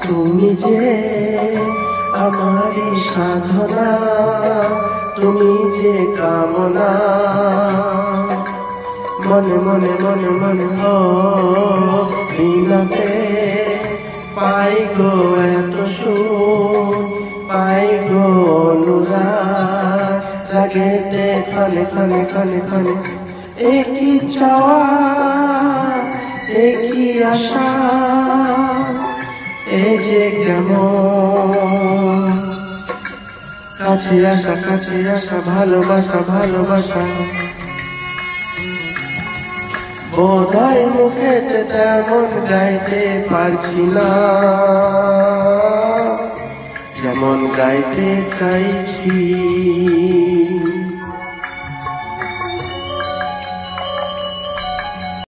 তুমি যে আমারি সাধনা, তুমি যে কামনা, মনে মনে মনে মনে দিনতে পাই গো এত সুখ, পাই গো অনুরাগ, লাগেতে ক্ষণে ক্ষণে ক্ষণে ক্ষণে একই চাওয়া একই আশা, এই যে কেমন কাছে আসা ভালোবাসা ভালোবাসা, বোধহয় মুখেতে তেমন গাইতে পারছি না, যেমন গাইতে চাইছি।